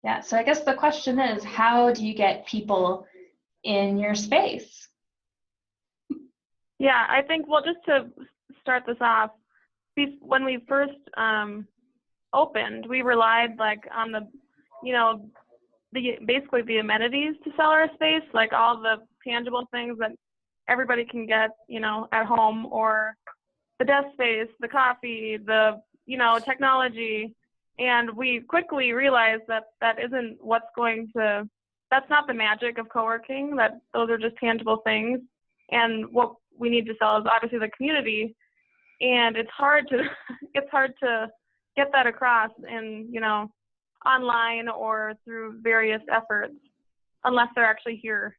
Yeah, so I guess the question is, how do you get people in your space? Yeah, I think, well, just to start this off, when we first opened, we relied like on basically the amenities to sell our space, like all the tangible things that everybody can get, at home, or the desk space, the coffee, the, technology. And we quickly realized that isn't that's not the magic of co-working, that those are just tangible things. And what we need to sell is obviously the community. And it's hard to get that across in, online or through various efforts, unless they're actually here.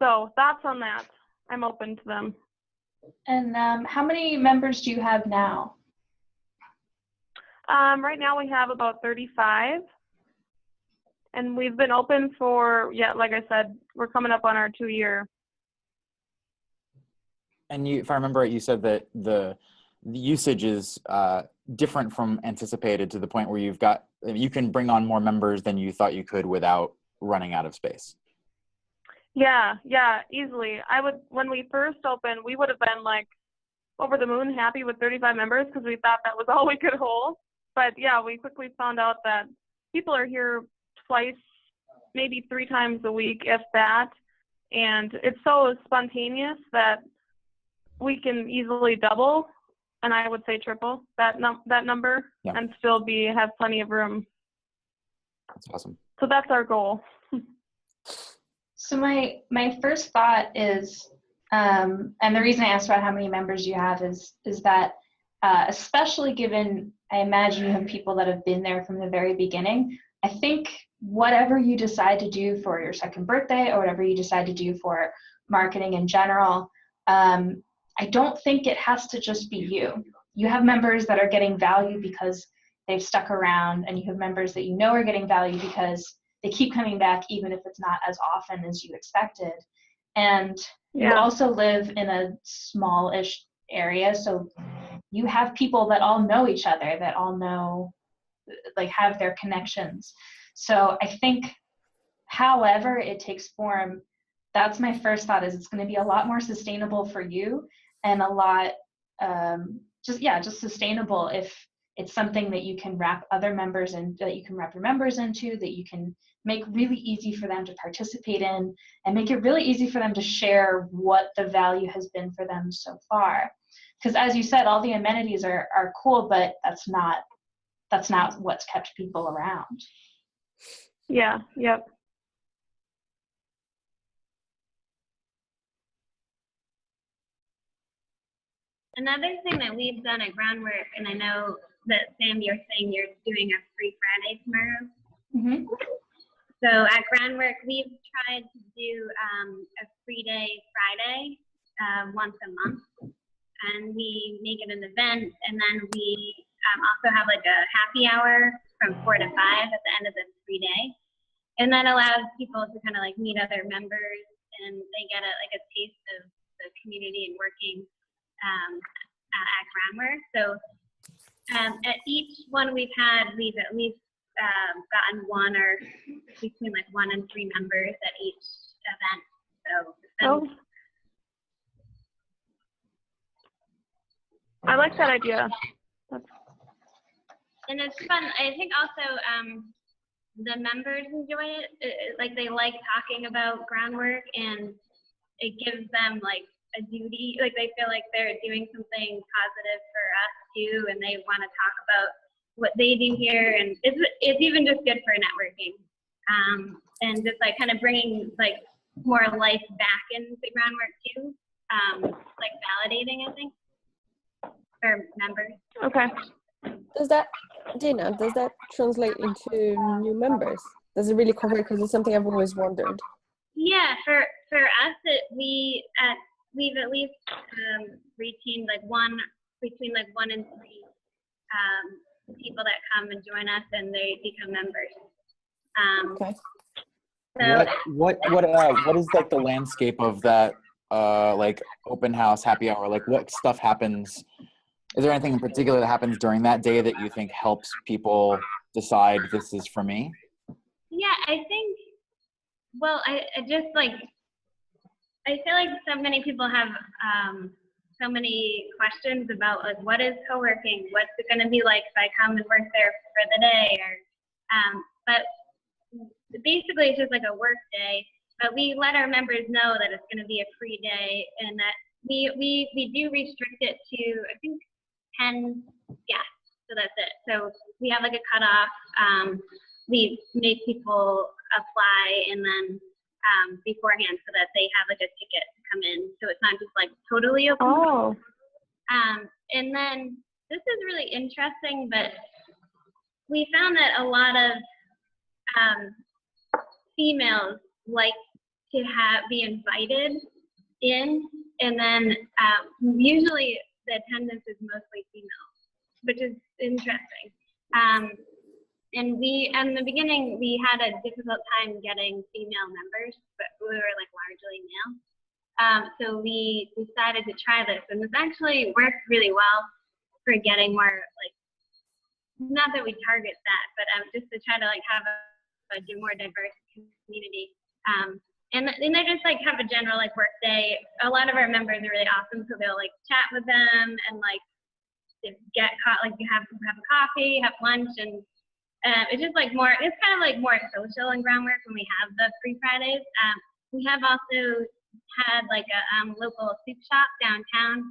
So thoughts on that? I'm open to them. And how many members do you have now? Right now we have about 35. And we've been open for, like I said, we're coming up on our 2-year. And if I remember right, you said that the usage is different from anticipated, to the point where you can bring on more members than you thought you could without running out of space. Yeah, easily. When we first opened, we would have been like over the moon happy with 35 members, because we thought that was all we could hold. But yeah, we quickly found out that people are here twice, maybe 3 times a week, if that. And it's so spontaneous that we can easily double, and I would say triple that number, and still have plenty of room. That's awesome. So that's our goal. So my first thought is, and the reason I asked about how many members you have is that especially given, I imagine you have people that have been there from the very beginning, I think whatever you decide to do for your second birthday, or whatever you decide to do for marketing in general, I don't think it has to just be you. You have members that are getting value because they've stuck around, and you have members that are getting value because they keep coming back, even if it's not as often as you expected. And you also live in a small-ish area, so you have people that all know each other, that all know, like, have their connections. So I think however it takes form, that's my first thought, is it's going to be a lot more sustainable for you, and a lot just sustainable if it's something that you can wrap other members in, that you can wrap your members into, that you can make really easy for them to participate in, and make it really easy for them to share what the value has been for them so far. Because as you said, all the amenities are cool, but that's not what's kept people around. Yeah, yep. Another thing that we've done at Groundwork, and I know that Sam, you're saying you're doing a free Friday tomorrow. Mm-hmm. So at Groundwork, we've tried to do a free day Friday once a month, and we make it an event, and then we also have like a happy hour from 4 to 5 at the end of the free day, and that allows people to kind of like meet other members, and they get a taste of the community and working at Groundwork. So at each one we've at least gotten one or between like 1 and 3 members at each event. So I like that idea. And it's fun. I think also the members enjoy it. Like, they like talking about Groundwork, and it gives them like a duty. Like, they feel like they're doing something positive for us too, and they want to talk about what they do here. And it's even just good for networking, and just like kind of bringing like more life back into Groundwork too, like validating, I think, for members. Okay. Gina, does that translate into new members? Does it really cover it? Because it's something I've always wondered. Yeah, for us, we've at least retained between 1 and 3 people that come and join us, and they become members. Okay. So What is like the landscape of that like open house happy hour? Like, what stuff happens? Is there anything in particular that happens during that day that you think helps people decide this is for me? Yeah, I think, well, I just like, I feel like so many people have so many questions about like, what is co-working? What's it going to be like if I come and work there for the day? Or, but basically it's just like a work day, but we let our members know that it's going to be a free day, and that we do restrict it to, I think, 10 guests. So that's it. So we have like a cutoff. We make people apply and then beforehand so that they have like a ticket to come in. So it's not just like totally open. Oh. And then this is really interesting, but we found that a lot of females like to be invited in, and then usually the attendance is mostly female, which is interesting. And in the beginning, we had a difficult time getting female members, but we were like largely male. So we decided to try this, and this actually worked really well for getting more, like, not that we target that, but just to try to like have a more diverse community. And they just like have a general like work day. A lot of our members are really awesome, so they'll like chat with them and like get caught, like you have a coffee, have lunch, and it's just like more, it's kind of like more social and groundwork when we have the free Fridays. We have also had like a local soup shop downtown.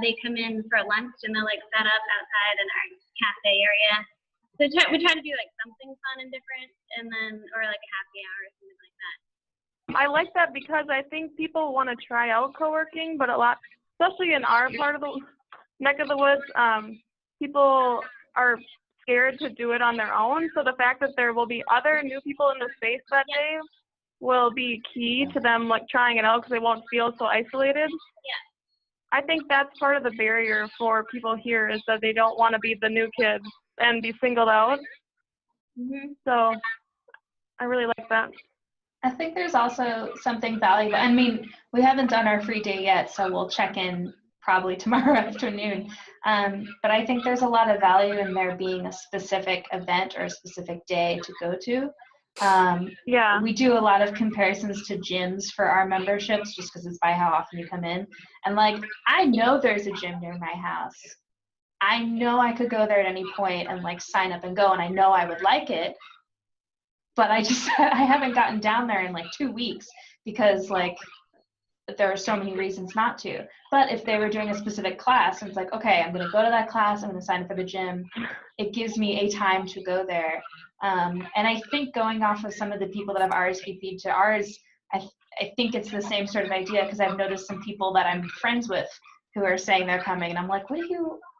They come in for lunch and they'll like set up outside in our cafe area. So we try to do like something fun and different, and then, or like a happy hour or something like that. I like that because I think people want to try out co-working, but a lot, especially in our part of the neck of the woods, people are scared to do it on their own. So the fact that there will be other new people in the space that day will be key to them like trying it out, because they won't feel so isolated. Yeah. I think that's part of the barrier for people here, is that they don't want to be the new kids and be singled out. Mm-hmm. So I really like that. I think there's also something valuable. I mean, we haven't done our free day yet, so we'll check in probably tomorrow afternoon. But I think there's a lot of value in there being a specific event or a specific day to go to. Yeah. We do a lot of comparisons to gyms for our memberships, just because it's by how often you come in. And like, I know there's a gym near my house. I know I could go there at any point and like sign up and go, and I know I would like it. But I haven't gotten down there in like 2 weeks because like there are so many reasons not to. But if they were doing a specific class, and it's like, okay, I'm going to go to that class, I'm going to sign up for the gym, it gives me a time to go there. And I think going off of some of the people that have RSVP'd to ours, I think it's the same sort of idea, because I've noticed some people that I'm friends with who are saying they're coming, and I'm like,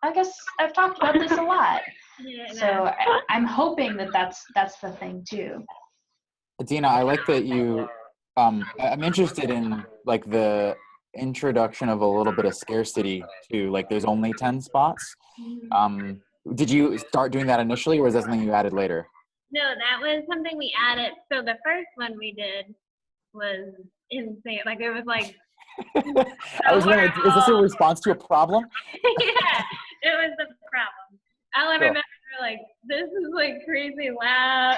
I guess I've talked about this a lot. Yeah. So I'm hoping that that's the thing too. Dina, I like that you, I'm interested in like the introduction of a little bit of scarcity to like there's only 10 spots. Did you start doing that initially, or was that something you added later? No, that was something we added. So the first one we did was insane. Like it was like, I was wondering, is this a response to a problem? yeah, it was the problem. All I remember, like, this is like crazy loud.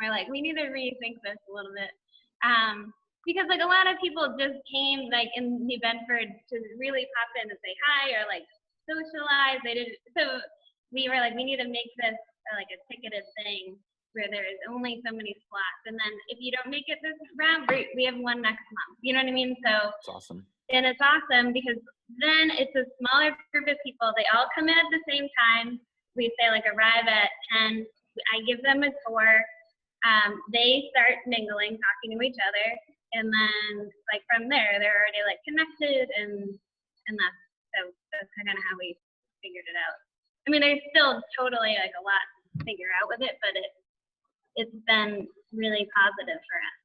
We're like, we need to rethink this a little bit. Because like a lot of people just came like in New Bedford to really pop in and say hi or like socialize. They didn't. So we were like, we need to make this like a ticketed thing where there is only so many slots, and then if you don't make it this round, we have one next month. You know what I mean? So That's awesome. And it's awesome because then it's a smaller group of people. They all come in at the same time. We say like arrive at 10. I give them a tour. They start mingling, talking to each other, and then like from there, they're already like connected, and that's kind of how we figured it out. I mean, there's still totally like a lot to figure out with it, but it's been really positive for us.